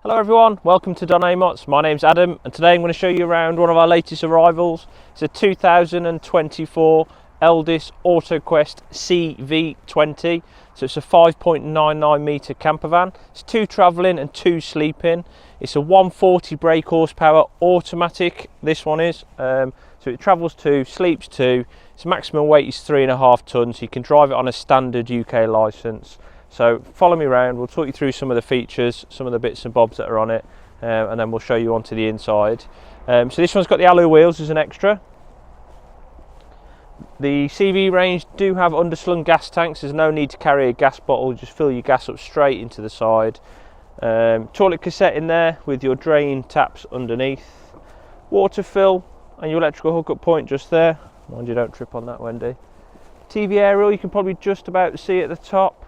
Hello everyone, welcome to Dometic. My name's Adam and today I'm going to show you around one of our latest arrivals. It's a 2024 Elddis Autoquest Cv20. So it's a 5.99 metre camper van. It's 2 travelling and 2 sleeping. It's a 140 brake horsepower automatic, this one is. So it travels 2, sleeps 2. Its maximum weight is 3.5 tonnes. You can drive it on a standard UK licence. So follow me around, we'll talk you through some of the features, some of the bits and bobs that are on it, and then we'll show you onto the inside. So this one's got the alloy wheels as an extra. The CV range do have underslung gas tanks. There's no need to carry a gas bottle, just fill your gas up straight into the side. Toilet cassette in there with your drain taps underneath. Water fill and your electrical hookup point just there. Mind you don't trip on that, Wendy. TV aerial you can probably just about see at the top.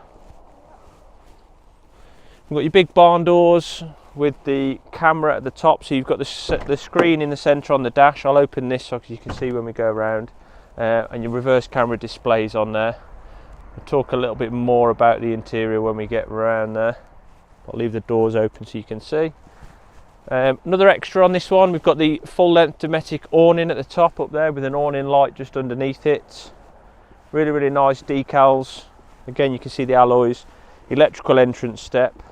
You've got your big barn doors with the camera at the top, so you've got the screen in the centre on the dash. I'll open this so you can see when we go around, and your reverse camera displays on there. We'll talk a little bit more about the interior when we get around there. I'll leave the doors open so you can see. Another extra on this one, we've got the full length Dometic awning at the top up there with an awning light just underneath it. Really nice decals. Again, you can see the alloys, electrical entrance step.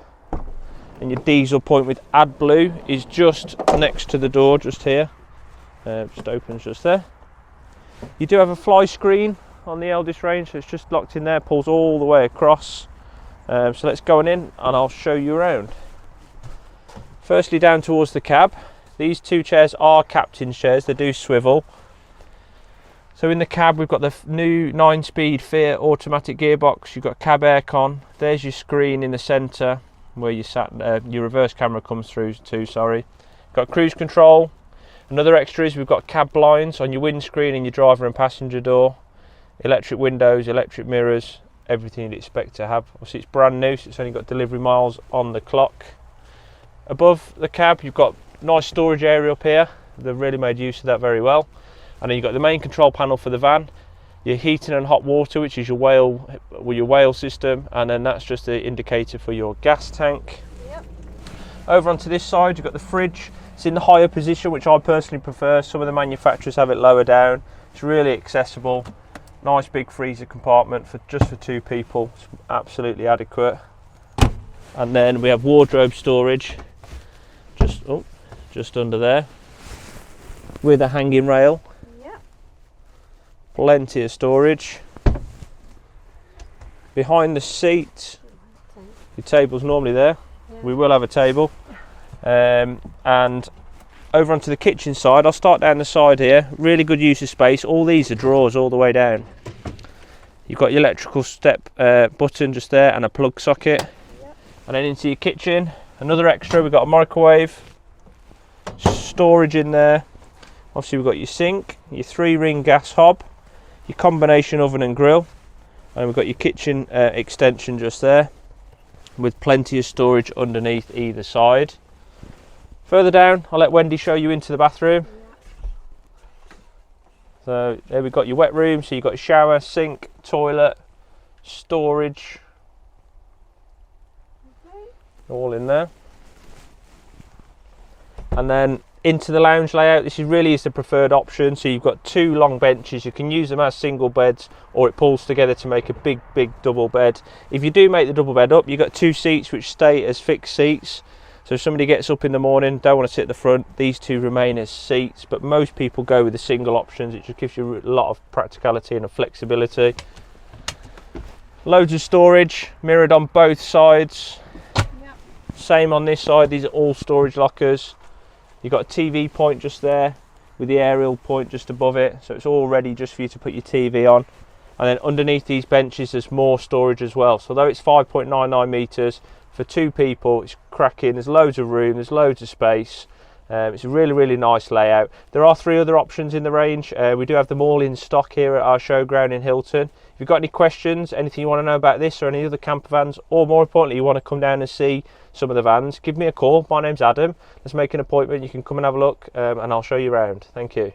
And your diesel point with AdBlue is just next to the door, just here. Just opens just there. You do have a fly screen on the Elddis range, so it's just locked in there, pulls all the way across. So let's go on in and I'll show you around. Firstly, down towards the cab. These 2 chairs are captain's chairs, they do swivel. So in the cab we've got the new 9-speed Fiat automatic gearbox. You've got cab aircon. There's your screen in the centre where you sat. Your reverse camera comes through too. Sorry. Got cruise control. Another extra is we've got cab blinds on your windscreen and your driver and passenger door. Electric windows, electric mirrors, everything you'd expect to have. Obviously it's brand new, so it's only got delivery miles on the clock. Above the cab you've got nice storage area up here. They've really made use of that very well. And then you've got the main control panel for the van, your heating and hot water, which is your whale system, and then that's just the indicator for your gas tank. Yep. Over onto this side you've got the fridge. It's in the higher position, which I personally prefer. Some of the manufacturers have it lower down. It's really accessible. Nice big freezer compartment just for 2 people. It's absolutely adequate. And then we have wardrobe storage just under there with a hanging rail. Plenty of storage. Behind the seat, your table's normally there. Yeah. We will have a table. And over onto the kitchen side, I'll start down the side here. Really good use of space. All these are drawers all the way down. You've got your electrical step button just there and a plug socket. Yep. And then into your kitchen, another extra, we've got a microwave, storage in there. Obviously we've got your sink, your 3-ring gas hob, your combination oven and grill, and we've got your kitchen extension just there with plenty of storage underneath either side. Further down I'll let Wendy show you into the bathroom. So there we've got your wet room, so you've got a shower, sink, toilet, storage, all in there. And then into the lounge layout, this really is the preferred option. So you've got 2 long benches, you can use them as single beds, or it pulls together to make a big double bed. If you do make the double bed up, you've got 2 seats which stay as fixed seats. So if somebody gets up in the morning, don't want to sit at the front, these 2 remain as seats, but most people go with the single options. It just gives you a lot of practicality and a flexibility. Loads of storage mirrored on both sides. Yep. Same on this side, these are all storage lockers. You've got a TV point just there with the aerial point just above it, so it's all ready just for you to put your TV on. And then underneath these benches there's more storage as well. So although it's 5.99 metres, for 2 people it's cracking. There's loads of room, there's loads of space. It's a really nice layout. There are 3 other options in the range. We do have them all in stock here at our showground in Hilton. If you've got any questions, anything you want to know about this or any other camper vans, or more importantly you want to come down and see some of the vans, give me a call. My name's Adam. Let's make an appointment. You can come and have a look and I'll show you around. Thank you.